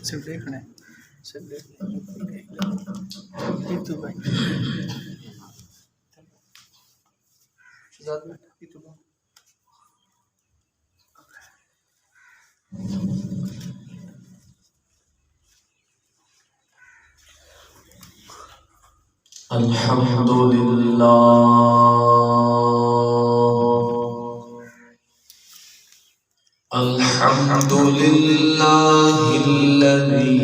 صرف دیکھنا ہے، صرف دیکھنا ہے تو بھائی شہزاد میں تو الحمد للہ الحمد للہ الذی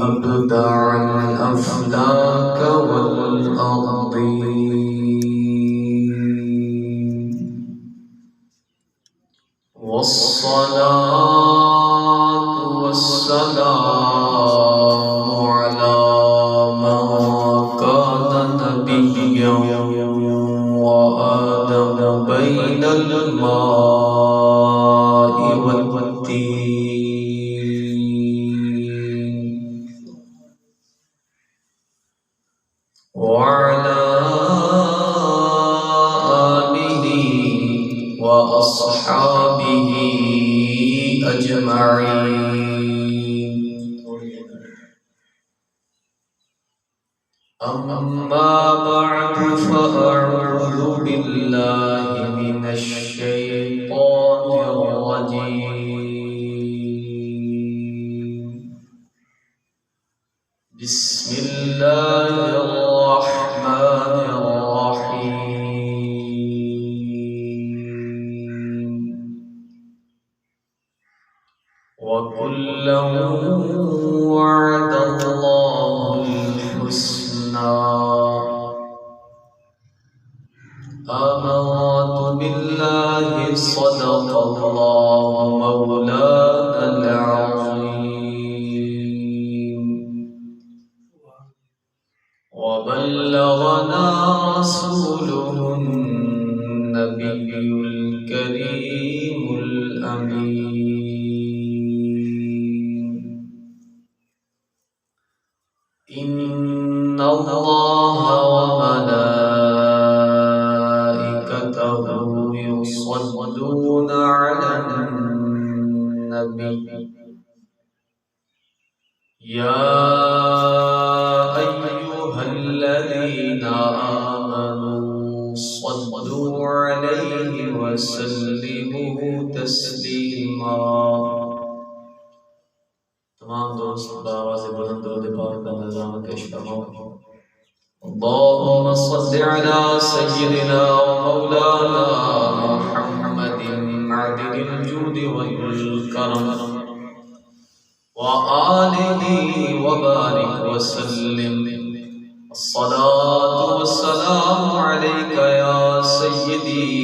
ابدع الافلاک والاراضین والصلاة والسلام على من كان نبيا وآدم بين الماء والتين وعلى آله وأصحابه أجمعين أما بعد فأعوذ بالله من الشيطان الرجيم بسم الله الرحمن الرحيم وكلا وعد الله الحسنى آمنت بالله صدق الله مولانا العظيم وبلغنا رسوله النبي الكريم الأمين إن الله وملائكته يصلون على النبي يا أيها الذين آمنوا صلوا عليه وسلموا تسليما تمام دوست بآواز بلند درود پاک کا نظام پیش فرماؤ اللهم صل على سيدنا ومولانا محمد معدن الجود والكرم وآله وبارك وسلم الصلاة والسلام عليك يا سيدي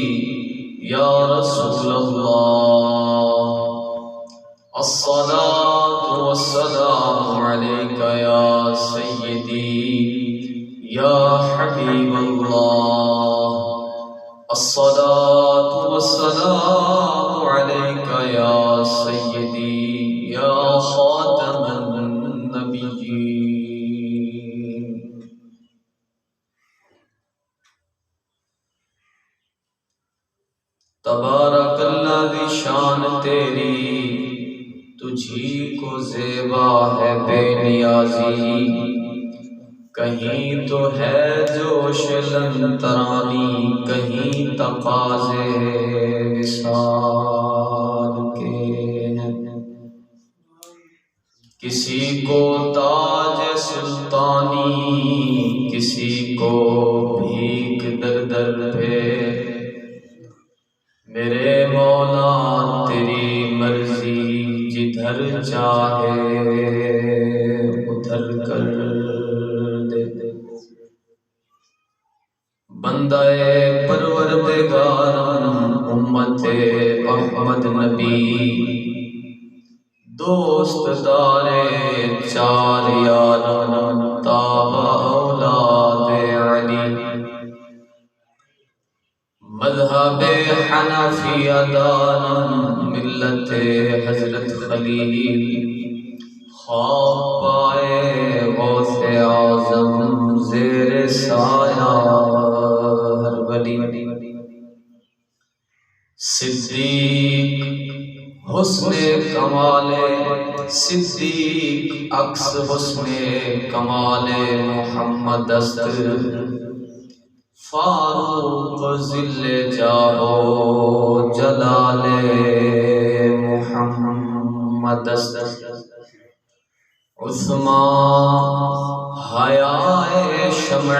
يا رسول الله الصلاة والسلام عليك يا سيدي يا حبيب الله الصلاة والسلام عليك يا سيدي يا خاتم النبيين تبارک الذی شان تیری تجھی کو زیبا ہے بے نیازی کہیں تو ہے جوش لن ترانی کہیں تقاضے وصال کے ہیں کسی کو تاج سلطانی کسی کو بھیک در در پہ میرے مولا تیری مرضی جدھر چاہے ادھر کر دے بندہ پروردگارم امت احمد نبی دوست دارے چار یارم تابع اولاد علی مذہب حنفی دارم ملت حضرت خلیل خواب پائے غوث اعظم زیر سایہ ہر ولی صدیق حسن کمال صدیق عکس حسن کمال محمد است فاروق ذل جاہ و جلال محمد است عثمان حیاء شمع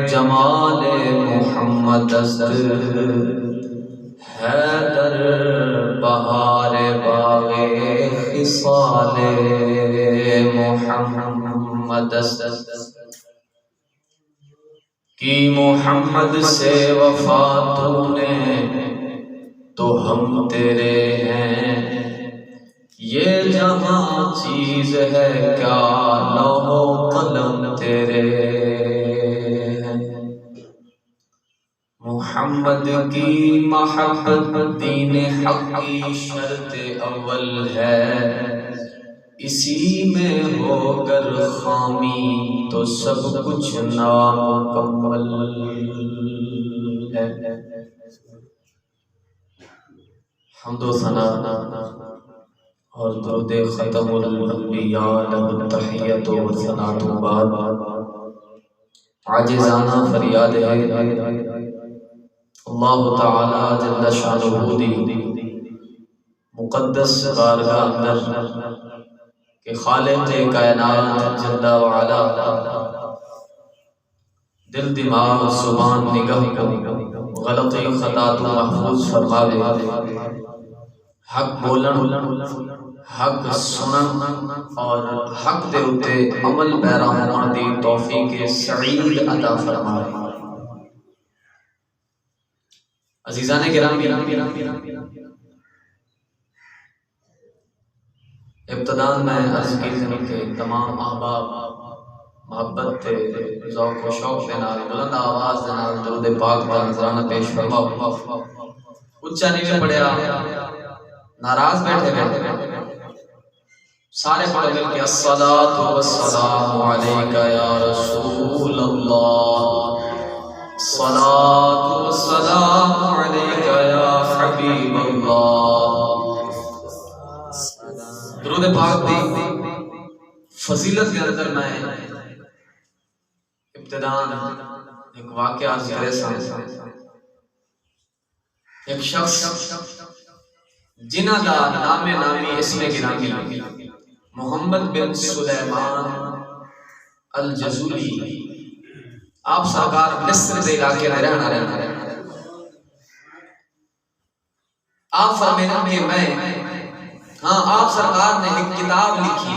جمال محمد است حیدر بہار باغ خصال محمد است کی محمد سے وفا تو نے تو ہم تیرے ہیں یہ جہاں چیز ہے کیا لوح و قلم تیرے ہیں محمد کی محبت دین حق کی شرط اول ہے اسی میں ہو گر خامی تو سب کچھ نامکمل ہے حمد و ثنا اور درود ختم الانبیاء لہ التحیت و ثناء بعد عاجزانہ فریاد ہے اللہ تعالی جل شانہ دی مقدس بارگاہ اندر کہ خالق کائنات جل وعلا دل دماغ زبان نگاہ کو غلطی خطا تو محفوظ فرما دے حق بولن حق سنن اور حق دے اتے عمل پیرا ہون دی توفیق سعید عطا فرمائے عزیزان گرامی ابتداً میں عرض کی کہ تمام احباب محبت تے ذوق و شوق دے نال بلند آواز دے نال درود پاک دا نذرانہ پیش فرماؤ اچھا نہیں پڑھیا ناراض بیٹھے سارے پڑھ مل کے الصلاۃ والسلام علیک یا رسول اللہ الصلاۃ والسلام علیک یا حبیب اللہ درود پاک دی فضیلت کے اندر میں ابتداءً ایک واقعہ ذکر سان ایک شخص جنہ دا نام نامی اسم گرامی محمد بن سلیمان الجزولی آپ سرکار مصر دے علاقے میں رہنا آپ فرمینا کہ میں آپ سرکار نے ایک کتاب لکھی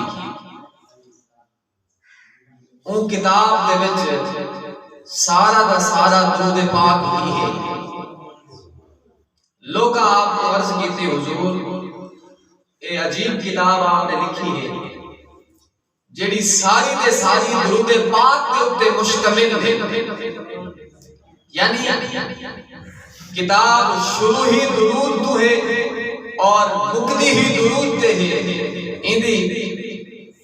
اون کتاب دے وچ سارا دا سارا درود پاک ہی ہے لوگ آپ کو عرض کیتے حضور اے عجیب کتاب آپ نے لکھی ہے جیڑی ساری دے ساری درود پاک دے اتے مشتمل ہے یعنی کتاب شروع ہی درود تو ہے اور مقدی ہی درود تے ہے اندی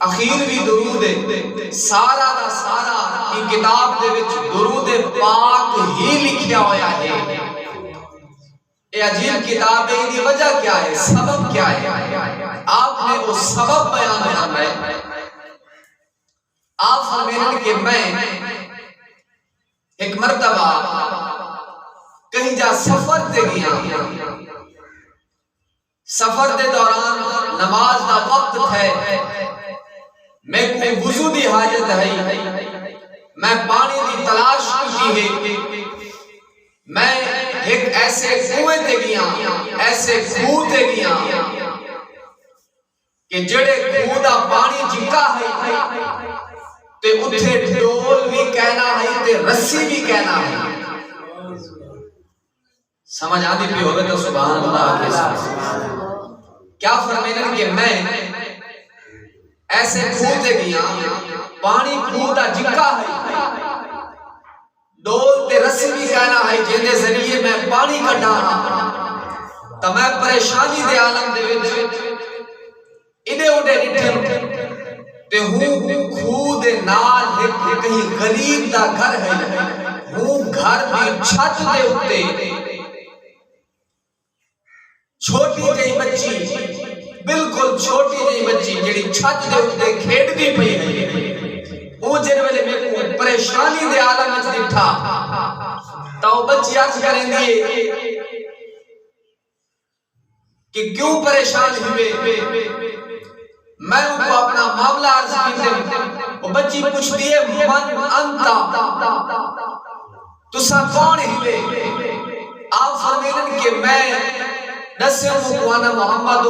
اخیر بھی درود ہے سارا دا سارا یہ کتاب دے وچ درود پاک ہی لکھیا ہویا ہے یہ عجیب کتاب ہے یہ وجہ کیا ہے سبب کیا ہے آپ نے وہ سبب بیان کرنا ہے آپ فرمائیں کہ میں ایک مرتبہ کہیں جا سفر تے گیا سفر دے دوران نماز دا وقت ہے میں کوئی وضو دی حاجت ہے میں پانی دی تلاش کی ہے میں ایک ایسے کنویں تے گیا ایسے کھوہ تے گیا کہ جڑے کھوہ دا پانی جھکا ہے تے اتھے ڈول بھی کہنا ہے تے رسی بھی کہنا ہے سمجھ آدھی بھی ہوگے تو سبحان اللہ کے ساتھ کیا فرمائیں کہ میں ایسے کھوہ تے گیا پانی کھوہ دا جھکا ہے ڈول تے رسی بھی کہنا ہے جن دے ذریعے میں پانی کا ڈانا تو میں پریشانی دے عالم دے وچ ادھے اڈے ڈٹھے تے ہوں کھوہ دے نال کہیں غریب دا گھر ہے ہوں گھر بھی چھت دے اتے چھوٹی جئی بچی بالکل چھوٹی جی بچی جڑی چھت دے اوتے کھیڈدی پئی ہے او جن ویلے میں کو پریشانی دے عالم وچ ڈٹھا تا او بچی عرض کریندی ہے کہ کیوں پریشان ہوئے میں ان کو اپنا معاملہ عرض کیتے وہ بچی پوچھتی ہے من انتا تسا کون ہوئے آپ فرمیدن کہ میں نسیم مکوانا محمد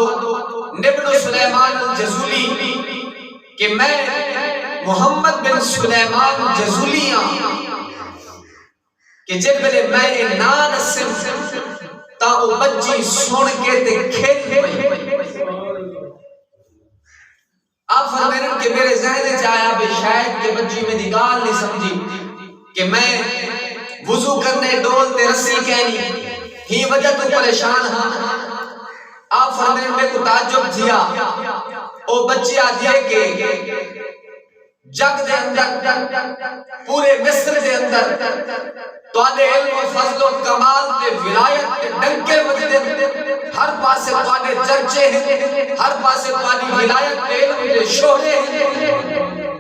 نبن سلیمان الجزولی کہ میں محمد بن سلیمان جزولیاں کہ جب بلے میں نانسیم تا وہ بچی سن کے تے کھیل پئی آپ فرمائیں کہ میرے ذہن چاہیا بے شاید کہ بچی میں نگال نہیں سمجھی کہ میں وضو کرنے ڈول تے رسی کہنی ہی وجہ تو پریشان ہاں آپ فرمائیں میں کو تعجب دیا او بچی آدھی ہے کہ جگ دے اندر پورے مصر دے اندر تو آدھے علم و فضل و کمال تے ولایت تے ڈنکے وجدے ہر پاسے تو آدھے چرچے ہیں ہر پاسے تو آدھے ولایت تے علم تے شہرے ہیں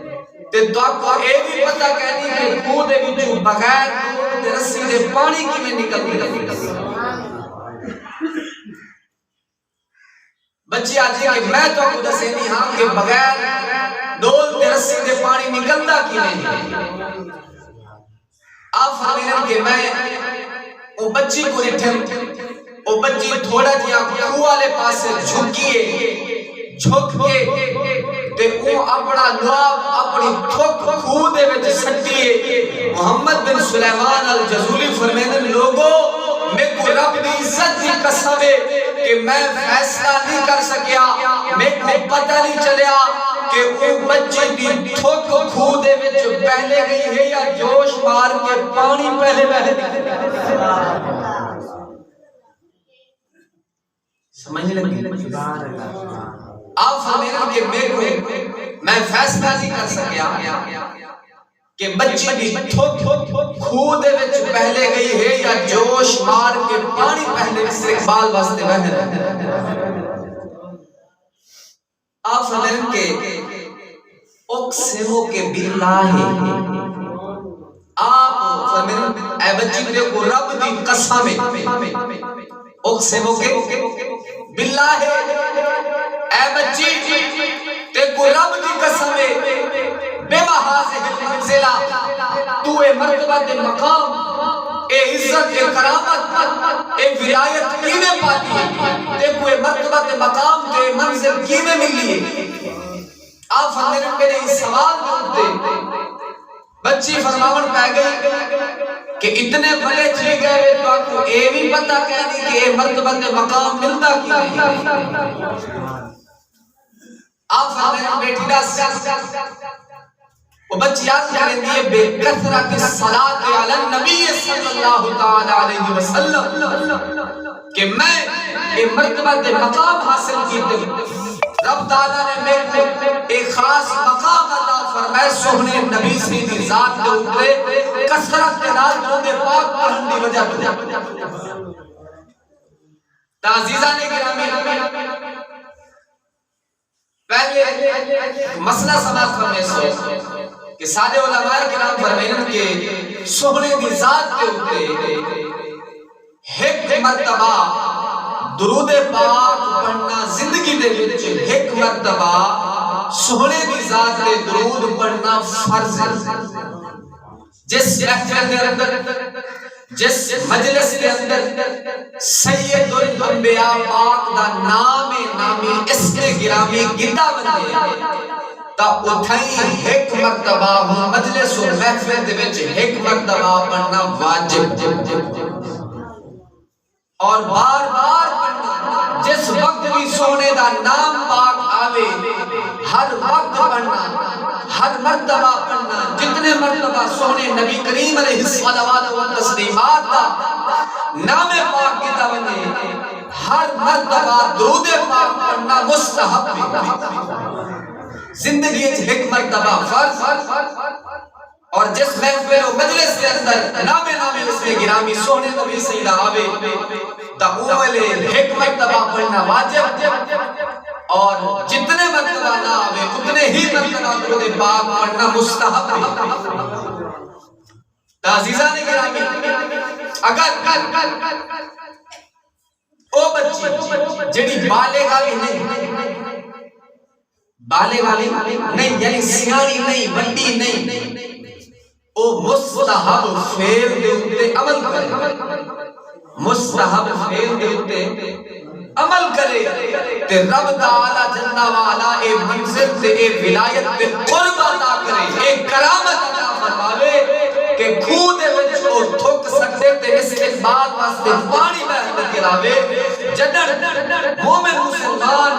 تے تو آپ کو اے بھی پتہ کہنی کہ خود دے وچوں بغیر تے رسی دے پانی کی میں نکلتی بچی آجی کہ میں تو خود سے نہیں ہاں کہ بغیر ڈول تے رسی دے پانی نکلتا کی نہیں آپ فرمائیں کہ میں وہ بچی کو اٹھم وہ بچی تھوڑا جیا کھو والے پاسے جھکیے جھک کے تے وہ اپنا لواب اپنی ٹھک کھو دے وچ سٹیے محمد بن سلیمان الجزولی فرمائیں لوگوں میں کو رب دی عزت دی قسم ہے کہ میں فیصلہ نہیں کر سکیا میں کو پتہ نہیں چلیا کہ وہ بچے دی ٹھوک کھو دے وچ پہلے گئی ہے یا جوش مار کے پانی پہلے بہہ سمجھنے لگی آپ فرمائیں کہ میں فیصلہ نہیں کر سکیا کہ بچی دی ٹھوک کھو دے وچ پہلے گئی ہے یا جوش مار کے پانی پہلے استقبال واسطے بہہ آپ فرمائیں کہ اقسمو کے باللہ آپ فرمائیں اے بچی میرے کو رب دی قسم اقسمو کے باللہ اے بچی تے کو رب دی قسم بے محاذ المنزلہ تو اے مرتبہ تے مقام اے عزت اے کرامت اے ولایت کینے پاتی ہے تے کوئی مرتبہ تے مقام تے منزل کینے ملی ہے آپ فرمائیں میرے اس سوال کرتے بچی فرماون پہ گئی کہ اتنے بڑے چلے گئے تو آپ کو اے بھی پتہ کہنی کہ اے مرتبہ تے مقام ملتا کی نہیں آپ فرمائیں بیٹی دا وہ بچی یاد کریں دیئے بے کثرت الصلاة علی النبی صلی اللہ تعالی علیہ وسلم کہ میں ایک مرتبہ دے مقام حاصل کیتے رب تعالیٰ نے میرے ایک خاص مقام عطا فرمائے سوہنے نبی سے دی ذات دے اوپرے کثرت کے نال درود پاک پڑھن دی وجہ تعزیزہ نے گرامی پہلے مسئلہ سماعت فرمائے سو کہ سادے علماء کرام فرمائیں کہ سوہنے دی ذات کے اوپر ایک مرتبہ درود پاک پڑھنا زندگی دے وچ ایک مرتبہ سوہنے دی ذات دے درود پڑھنا فرض ہے جس محفل دے اندر جس مجلس کے اندر سید الانبیاء پاک دا نامی اس کے گرامی گندہ بندے تا اتھائی ایک مرتبہ مجلس و محفل دے وچ ایک مرتبہ پڑھنا واجب اور بار بار پڑھنا جس وقت بھی سونے دا نام پاک آوے ہر وقت پڑھنا ہر مرتبہ پڑھنا جتنے مرتبہ سونے نبی کریم علیہ الصلوات و تسلیمات دا نام پاک کی توجہ ہر مرتبہ درود پاک پڑھنا مستحب ہے زندگی ایک مرتبہ فرض اور جس محفل و مجلس کے اندر نام اس میں گرامی سونے نبی سیدہ آوے تا اولے ایک مرتبہ پڑھنا واجب اور جتنے مرتبہ نہ آوے اتنے ہی مرتبہ درود پاک پڑھنا مستحب ہے۔ عزیزان گرامی، اگر او بچی جڑی بالغ نہیں یعنی سیانی نہیں بڑی نہیں، او مستحب فعل دے اتے عمل کرے، مستحب فعل دے اتے عمل کرے تے رب تعالی جل وعلا اے منزل تے اے ولایت تے قرب عطا کرے، اے کرامت عطا فرماوے کہ کھو دے وچ او تھک سکتے تے استقبال واسطے پانی بہہ کراوے۔ جدر مومن مسلمان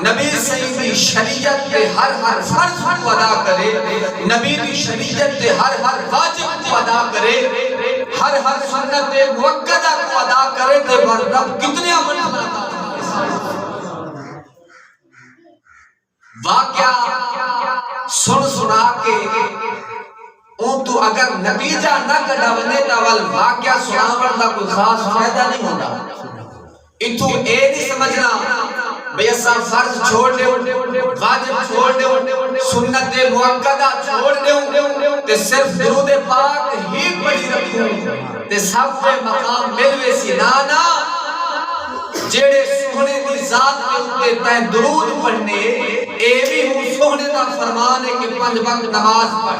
نبی صحیح دی شریعت تے ہر فرض کو ادا کرے، نبی دی شریعت تے ہر واجب کو ادا کرے، ہر سنت موقدہ کو ادا کرے تے رب کتنے عمل عطا واقعہ سنا کے اون تو اگر نتیجہ نہ کڈا ونے تا ول واقعہ سناون دا کوئی خاص فائدہ نہیں ہوندا۔ اتو اے نہیں سمجھنا بھئی اساں فرض چھوڑ دیو، واجب چھوڑ دیو، سنت موقدہ چھوڑ دیو تے صرف درود پاک ہی پڑھی رکھوں تے سب پہ مقام ملوے سی۔ نا جیڑے سونے دی ذات کے اوپر تے درود پڑھنے، اے بھی ہوں سونے دا فرمان ہے کہ 5 وقت نماز پڑھ،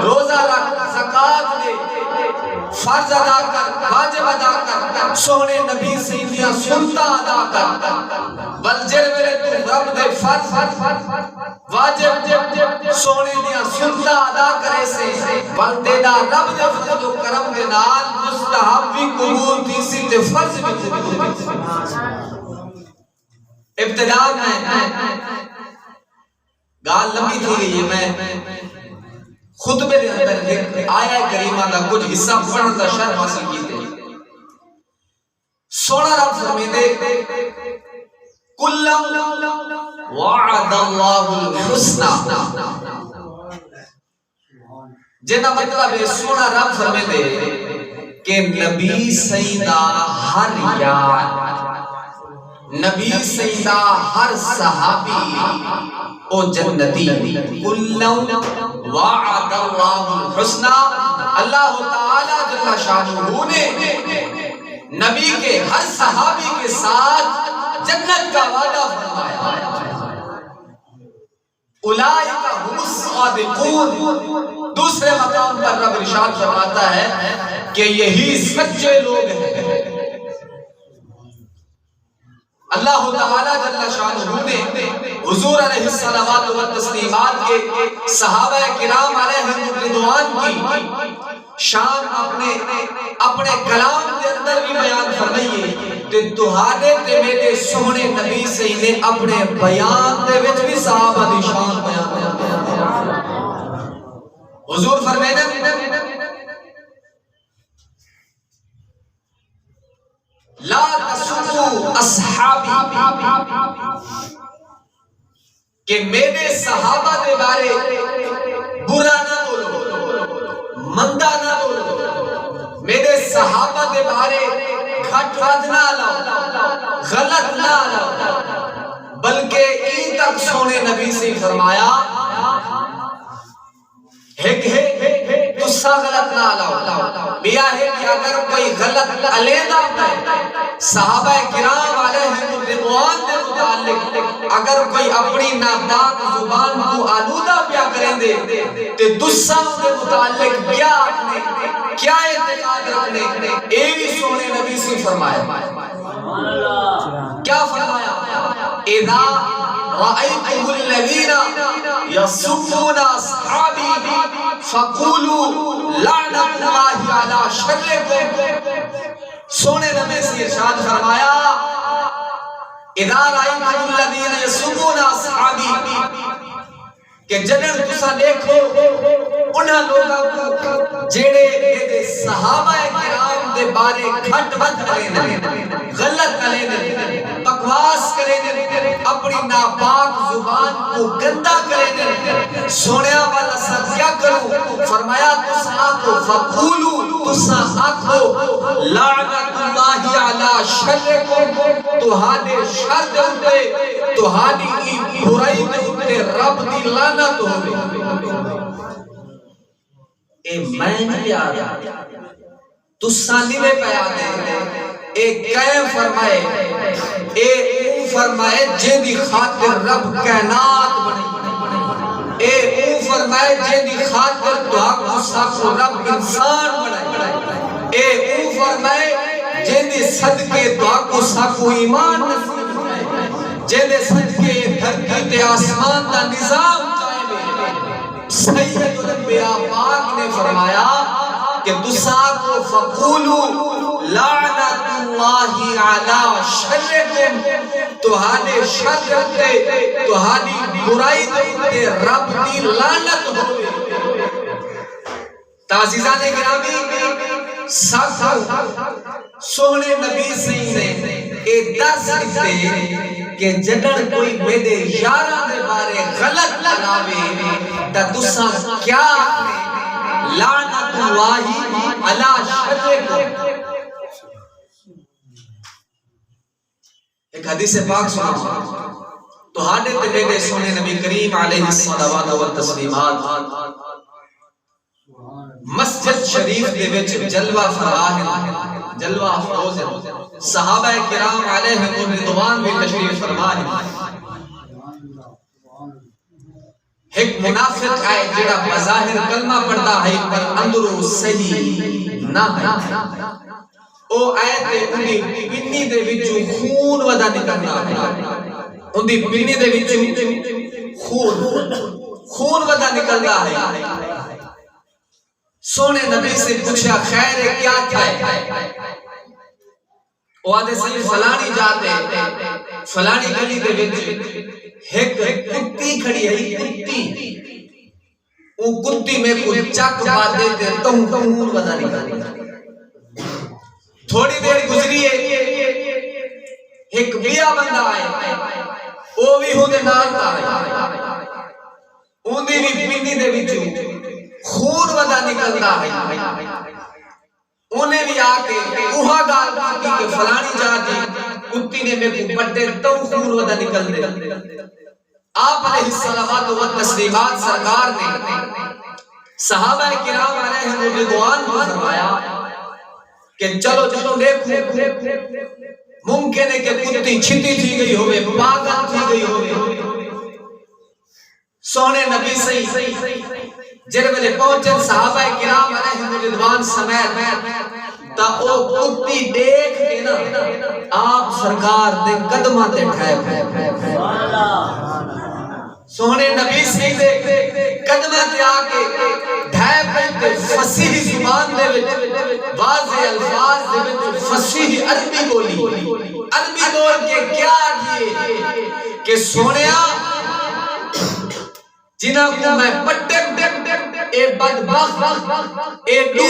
روزہ رکھ، زکات دے، فرض ادا کر، واجب ادا کر، سونے نبی سیدیاں سنتا ادا کر، بلجر میرے تو رب دے فرض واجب سونے دیاں سنتا ادا کرے سے بلدے دا رب دے فضل و کرم دے نال مستحب بھی قبول تھی سی تے فرض بھی قبول تھی سی۔ ابتدا میں گال لمبی تھی گئی ہے، میں خطبے دے اندر ایک آیہ کریمہ دا کچھ حصہ پڑھن دا شرف حاصل کیتے۔ سونا رب فرمیندے کُلًّا وعد اللہ الحسنى، جنہ مطلب ہے سونا رب فرمیندے کہ نبی سیدہ ہر یار، نبی سیدہ ہر صحابی او جنتی۔ کُلًّا وعد اللہ الحسنى، اللہ تعالی جل شانہ نے نبی کے ہر صحابی کے ساتھ جنت کا وعدہ فرمایا۔ اولئک هم الصادقون، دوسرے مقام پر رب ارشاد فرماتا ہے کہ یہی سچے لوگ ہیں۔ اللہ تعالی جل شانہ نے حضور علیہ الصلوات والتسلیمات کے صحابہ کرام علیہم رضوان کی شان اپنے کلام کے اندر بھی بیان فرمائیے تے تہاڈے تے میرے سونے نبی سے نے اپنے بیان دے وچ بھی صحابہ دی شان بیان فرمایا۔ حضور فرماتے لا تسبوا اصحابی، کہ میرے صحابہ دے بارے برا نہ بولو، مندہ نہ بولو، میرے صحابہ دے بارے گھٹ وڈ نہ لاؤ، غلط نہ لاؤ، بلکہ این تک سونے نبی سے فرمایا تسا غلط نہ لاؤ، بیا ہے کہ اگر کوئی غلط علیحدہ ہے صحابہ کرام علیہم رضوان دے متعلق اگر کوئی اپنی ناپاک زبان کو آلودہ پیا کریں دے تے دوسرا دے متعلق کیا اپنے کیا اعتقاد رکھنے، اے بھی سونے نبی سے فرمایا۔ کیا فرمایا؟ اذا رأيتم الذين يسبون أصحابي فقولوا لعنة الله على شركم، سونے نبی سے ارشاد فرمایا اذا رأيتم الذين يسبون أصحابي، کہ جنر تسا دیکھو انہاں لوگاں کو جیڑے میرے صحابہ کرام دے بارے گھٹ ود کرے غلط کرے بکواس کرے دے اپنی ناپاک زبان کو گندا کرے دے سونے والا سا کیا کروں فرمایا تسا آکھو فقولو تسا آکھو لعنت اللہ علی شرکم تہاڈے شر دے اوتے تہاڈی برائی دے اوتے رب دی لعنت ہوے اے میں نہیں یاد تسا نہیں لے پیا دے اے قائم فرمائے اے او فرمائے جے دی خاطر رب کائنات بنی اے او فرمائے جے دی خاطر دعا کو ساکو رب انسان بنائے اے او فرمائے جے دی صدقے دعا کو ساکو ایمان نصیب بنائے جے دی صدقے دھرتی تے آسمان دا نظام قائم ہے سید الانبیاء پاک نے فرمایا کہ تسا کو فقولو لعنت اللہ علی شرکم تہاڈے شر تے تہاڈی برائی تے رب دی لعنت ہوے تعزیزان گرامی سب سونے نبی صحیح نے اے درس دیتے کہ جدن کوئی میرے یاراں دے بارے غلط بناوے تے تسا کیا لعنت اللہ علی شرکم ایک حدیث پاک سنا تو ہاڈے تے میرے سونے نبی کریم علیہ الصلوات والتسلیمات مسجد شریف دے وچ جلوہ فرما جلوہ افروز صحابہ کرام علیہم رضوان بھی تشریف فرما ایک منافق ہے جڑا بظاہر کلمہ پڑھتا ہے پر اندروں صحیح نہ ہے او آیت اندی پنی دے وچوں خون ودا نکلنا ہے اندی پنی دے وچوں خون ودا نکلنا ہے سونے نبی سے پوچھا خیر کیا تھا وہ آدھے صحیح فلانی جاتے فلانی گلی دے وچ ایک کتی کھڑی ہے کتی وہ کتی میں کوئی چک باندھے تے تم خون ودا نکلنا تھوڑی دیر گزری ہے ایک بیا بندہ آئے وہ بھی ہوں دے نال آئے اندھی بھی پنی دے وچوں خون ودا نکلتا ہے انہیں بھی آکے اوہا گال کی کہ فلانی جا دی کتی نے میں کو پٹے تو خون ودا نکل دے آپ علیہ الصلوات والتسلیمات سرکار نے صحابہ کرام علیہ رضوان کو فرمایا کہ چلو چلو دیکھو ممکن ہے کہ کتی چھتی تھی گئی ہوئے پاگل تھی گئی ہوئے سونے نبی صحیح جن میں پہنچن صحابہ کرام علیہ رضوان سمیت تا او کتی دیکھ کے نا آپ سرکار دے قدمہ تے ٹھائے سونے نبی صحیح دے قدمہ تے آکے ڈھائے پہنتے فصیح زبان دے وچ واضح الفاظ دے وچ فصیح عربی بولی عربی بول کے کیا دیئے کہ سونیا جنہاں کو میں پٹے اے بدبخت اے دو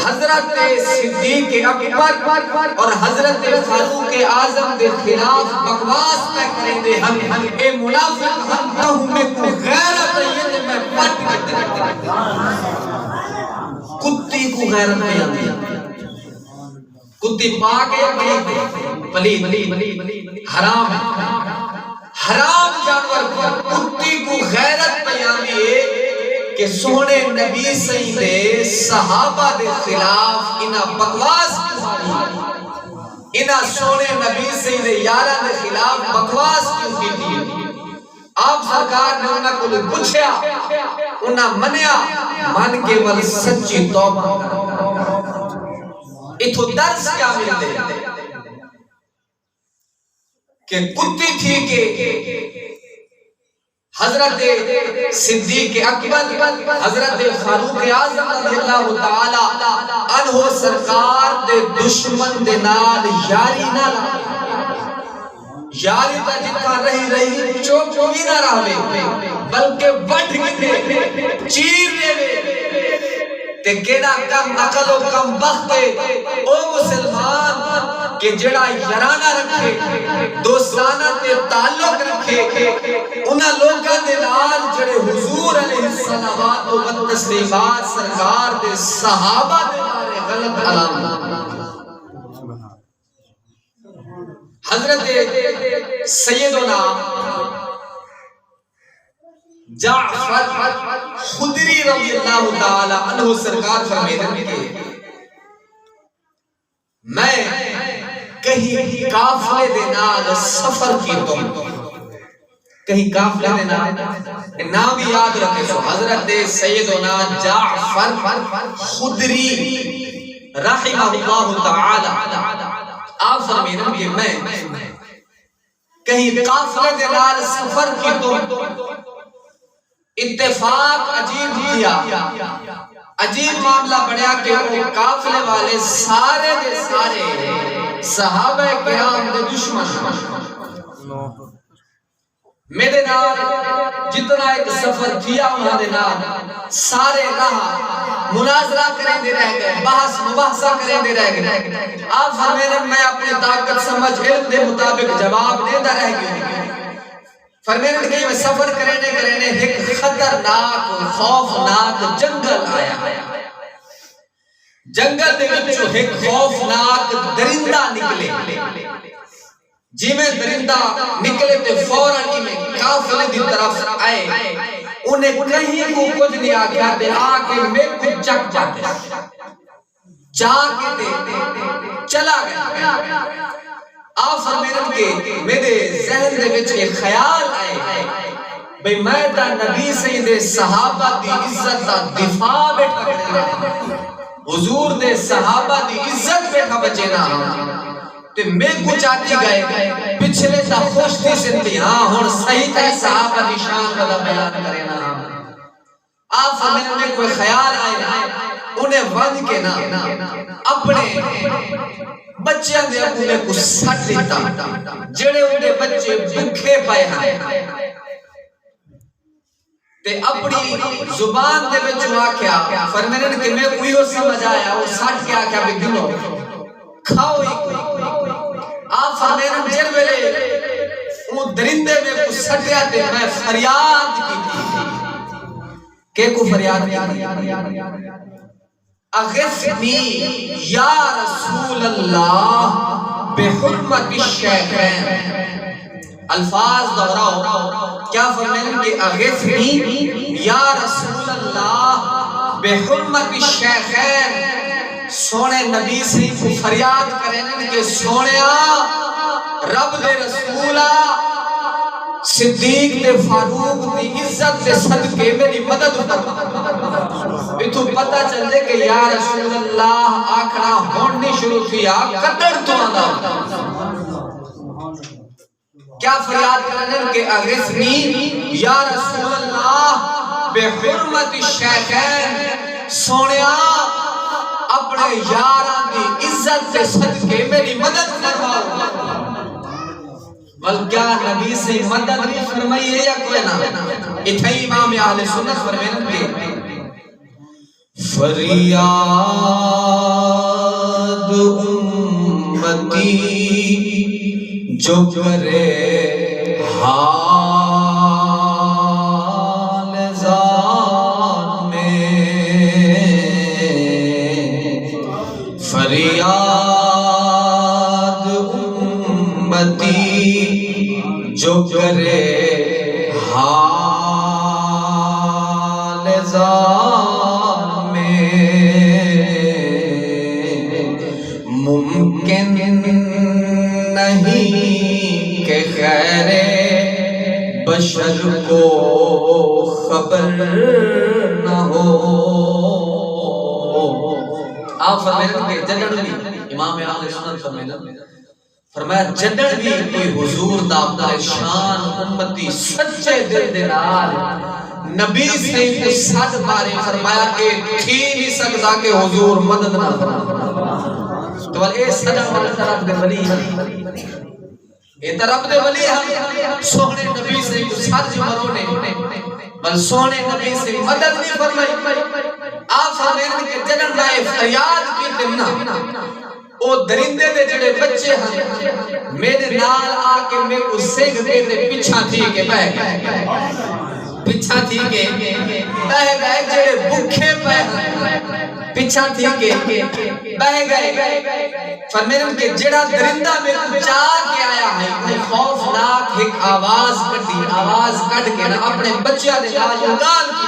حضرت صدیق اکبر اور حضرت فاروق اعظم دے خلاف بکواس پہ کریں دے ہم اے منافق ہم ہمیں کو غیرت ہے میں پٹ کتی کو غیرت نہیں آتی کتی پاک ہے پلید حرام ہے حرام جانور کتی کو غیرت بیانی ہے کہ سونے نبی صحیح دے صحابہ دے خلاف انہا بکواس کیوں انہا سونے نبی صحیح دے یارہ دے خلاف بکواس کیوں کی تھی آپ سرکار نے انہا کو پوچھیا انہا منیا من کے ول سچی توبہ اتھو درس کیا ملتے کہ کتی تھی کہ حضرت صدیق اکبر حضرت فاروق اعظم رضی اللہ تعالی عنہ سرکار دے دشمن دے نال یاری نہ یاری تا جتا رہی چوک بھی نہ رہے بلکہ بڑھ گئے چیر دے تے کیڑا کم عقل و کم بخت او مسلمان کہ جڑا یارانہ رکھے دوستانہ تے تعلق رکھے انہاں لوگاں دے نال جڑے حضور علیہ الصلوات و تسلیمات سرکار دے صحابہ دے بارے غلط علامات حضرت سیدنا جعفر خدری رضی اللہ تعالی عنہ سرکار فرمیدن کہ میں کہیں قافلے دے نال سفر کی کہیں قافلے دے نال نام یاد رکھے سو حضرت سیدنا جعفر خدری رحمہ اللہ تعالی آپ فرمیدن کہ میں کہیں قافلے دے نال سفر کی اتفاق عجیب کیا عجیب معاملہ بڑھیا کہ وہ قافلے والے سارے دے سارے صحابہ کرام دے دشمن میرے نال جتنا ایک سفر کیا انہوں نے نال سارے راہ مناظرہ کریں دے رہ گئے بحث مباحثہ کریں دے رہ گئے آپ فرمیدن میں اپنے طاقت سمجھ علم دے مطابق جواب دیتا رہ گئے فرمیدن کہ میں سفر کرنے ایک خطرناک خوفناک جنگل آیا جنگل دے وچوں ایک خوفناک درندہ نکلے جی میں درندہ نکلے تے فوراً میں قافلے دی طرف آئے انہیں کہیں کو کچھ نہیں آگیا تے آکے میں کو چک جاتے جا کے تے چلا گیا آپ فرمیدن کہ میرے ذہن دے وچ ایک خیال آئے بھئی میں تا نبی سید صحابہ دی عزت دا دفاع بیٹھا کرنا حضور دے صحابہ دی عزت بیٹھا بچینا تے میں کو چاہتی گئے پچھلے تا خوش تھی سنتی ہاں ہون صحیح تے صحابہ دی شان والا بیان کرنا آپ فرمیدن میں کوئی خیال آئے انہیں ود کے نا اپنے بچیاں دے ابو میں کچھ سٹ دیتا جڑے انہیں بچے بکھے پائے ہیں تے اپنی زبان دے میں چوا کیا فرمیدن کہ میں کوئی ہو سمجھ آیا وہ سٹ کیا کیا بھی دنوں کھاؤ ہی کوئی آپ فرمیدن جن ویلے وہ درندے میں کچھ سٹ دیتے میں فریاد کی تھی کہ کو فریاد کی اغثنی یا رسول اللہ بحرمت الشیخین الفاظ دہراؤ کیا فرمائیں کہ اغثنی یا رسول اللہ بحرمت الشیخین سونے نبی سے فریاد کریں کہ سونیا رب دے رسولہ صدیق دے فاروق دی عزت دے صدقے میری مدد کرنا تو پتہ چل دے کہ یا رسول اللہ آکھنا ہونی شروع کیا قدر تو آنا کیا فریاد کرنے کہ اغثنی یا رسول اللہ بحرمت الشیخین سونیا اپنے یاران دی عزت دے صدقے میری مدد فرماؤ بلکہ نبی سے مدد نہیں فرمائی ہے یا کوئی نہ اتھائی امام اہل سنت فرمائن کے فریاد امتی جو کرے حال ذات میں فریاد امتی جو کرے حال ذات میں ممکن نہیں کہ خیر بشر کو خبر نہ ہو آپ فرمائیں کہ جنڈ بھی امام اہل سنت فرمایا جنڈ بھی کوئی حضور دا عبدال شان امتی سچے دل دلال نبی سے کو ساتھ بارے فرمایا کہ تھی نہیں سکتا کہ حضور مدد نہ فرمایا تو اے صدق والا طرف دے ولی اے طرف دے ولی ہم سونے نبی سے کو ساتھ جو مرونے بل سونے نبی سے مدد نہیں فرمائی آپ فرمائیں کہ جنن دائے فریاد کی تمنا او درندے دے جڑے بچے ہیں میرے نال آ کے میں کو سنگ دے پیچھا تھی کے بہ گئے پیچھا تھی کے بہ گئے جڑے بھوکے پہ پیچھا تھی کے بہ گئے فرمیرن کے جڑا درندہ میں کو چاہ کے آیا ہے خوفناک ایک آواز کٹ کے نا اپنے بچیاں دے نال گال کی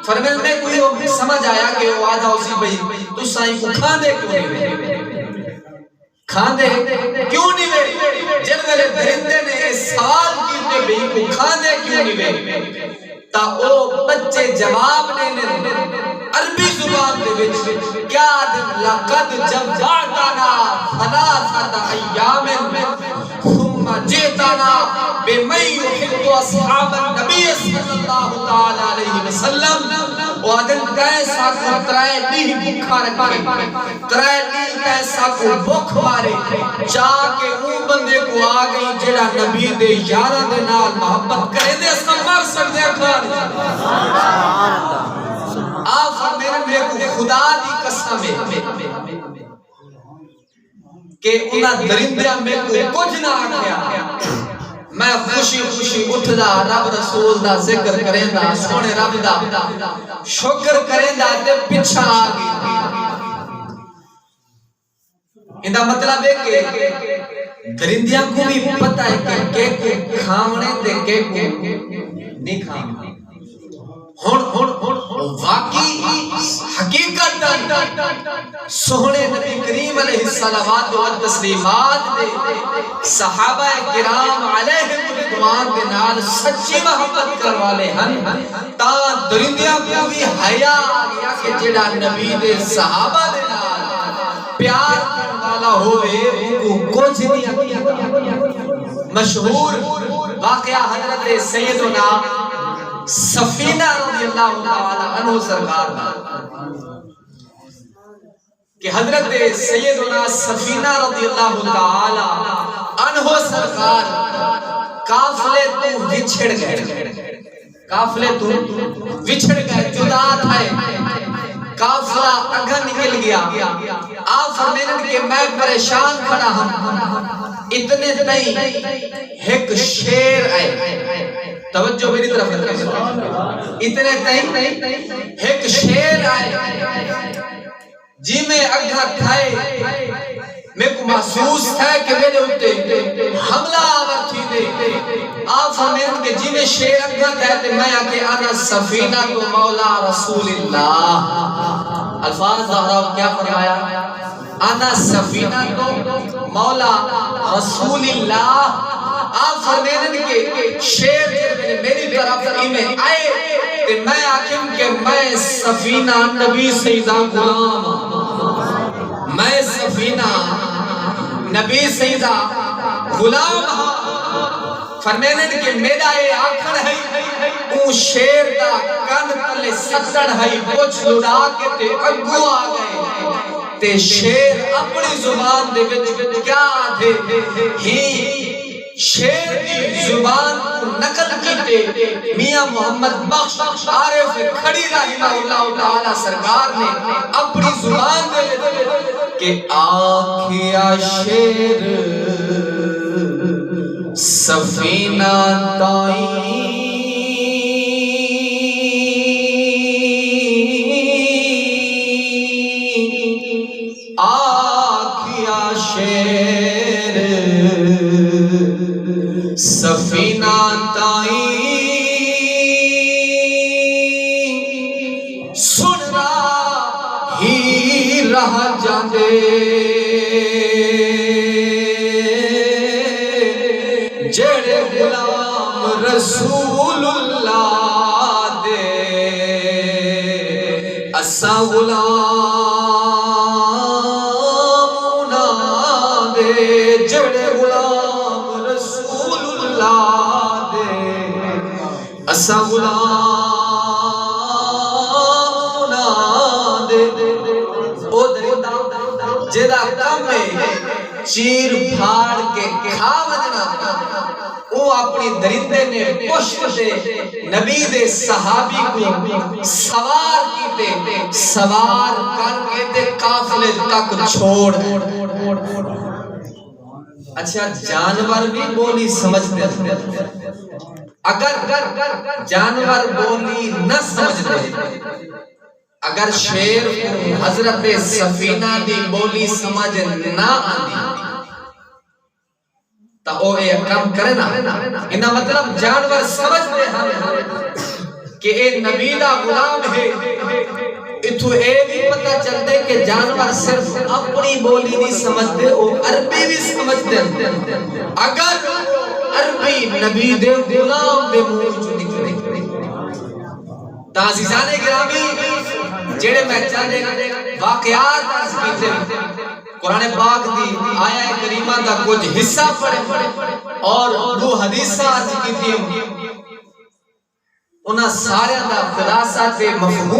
فرمیل میں کوئی سمجھ آیا کہ وہ آدھا اسی بھئی تو سائیں کو کھاندے کیوں نہیں وے کھاندے کیوں نہیں وے جن والے درندے نے سوال کیتے بھئی کو کھاندے کیوں نہیں وے تا او بچے جواب دینے عربی زبان دے وچ کیا لقد جمعتنا ثلاثة ایام ثم جئتنا بمن يحب اصحاب النبی صلی اللہ تعالی علیہ وسلم و اگر کیسا کو ترائے نہیں بکھا رکھے ترائے نہیں کیسا کو بکھ مارے چاہ کے اون بندے کو آگئی جڑا نبی دے یارہ دے نال محبت کرے دے سمر سکتے کھانے آپ فرمیرے میں کو خدا دی قسم ہے کہ انہاں درندیاں میں کوئی کچھ نہ آگیا میں خوشی اٹھ دا رب رسول دا ذکر کریں دا سونے رب دا شکر کریں دا تے پچھا آگی اندہ مطلب ہے کہ درندیاں کو بھی پتہ ہے کہ کو کھاونے تے کہ کو نہیں کھاونے واقعی حقیقت سونے نبی کریم علیہ الصلوات و تسلیمات دے صحابہ کرام علیہ رضوان دے نال سچی محبت کروالے ہن تا درندیاں کو بھی حیا آ گیا کہ جڑا نبی دے صحابہ دے نال پیار کروالا ہوئے وہ کچھ نہیں مشہور واقعہ حضرت سیدنا سفینہ رضی اللہ تعالی عنہ سرکار کہ حضرت سیدنا سفینہ رضی اللہ تعالی عنہ سرکار قافلے تو وچھڑ گئے جدا تھے قافلہ اگا نکل گیا آپ فرمیرن کہ میں پریشان کھڑا ہوں اتنے نہیں ایک شیر آئے توجہ میری طرف ہے اتنے تائیں ایک شیر آئے جی میں اگھا تھائے میں کو محسوس تھا کہ میرے ہوتے حملہ آور تھی دے آپ فرمیرن کہ جی میں شیر اگھا تھائے میں آکے انا سفینہ تو مولا رسول اللہ الفاظ ظاہرہ کیا فرمایا انا سفینہ تو مولا رسول اللہ آپ فرمیرن کے شیر میری طرف میں آئے کہ میں آکھیں کہ میں سفینہ نبی سیدہ غلام میں سفینہ نبی سیدہ غلام فرمیرن کہ میرا یہ آکھڑ ہے اون شیر دا کن پلے ستڑ ہے پوچھ لڑا کے تے اگو آ گئے تے شیر اپنی زبان دے وچ کیا تھے ہی شیر کی زبان کو نقل کیتے میاں محمد بخش عارف کھڑی رحمہ اللہ تعالی سرکار نے اپنی زبان دے کہ آکھیا شیر سفینہ تائیں آکھیا شیر سفینہ تائیں سن رہا ہی رہ جاندے جڑے غلام رسول اللہ دے اسا غلام نہ دے جڑے غلام رسول اللہ دے اسا غلام نہ دے او درندہ جدا کم ہے چیر پھاڑ کے کھا وجنا او اپنی درندے نے پشت دے نبی دے صحابی کو سوار کیتے، سوار کر کے تے قافلے تک چھوڑ۔ اچھا جانور بھی بولی سمجھتے ہیں، اگر جانور بولی نہ سمجھتے، اگر شیر حضرت سفینہ دی بولی سمجھ نہ آندی تو وہ یہ کام کرے نا، انہا مطلب جانور سمجھتے ہیں کہ اے نبی دا غلام ہے۔ اتھو اے بھی پتہ چلتے کہ جانور صرف اپنی بولی نہیں سمجھتے، وہ عربی بھی سمجھتے ہیں۔ اگر عربی نبی دے غلام دے منہ جو نکلے تعزیزان گرامی، جڑے میں چاہتے واقعات عرض کیتے قرآن پاک دی آیہ کریمہ دا کچھ حصہ پڑھے اور دو حدیثہ عرض کیتے انہاں سارے دا خلاصہ تے مفہوم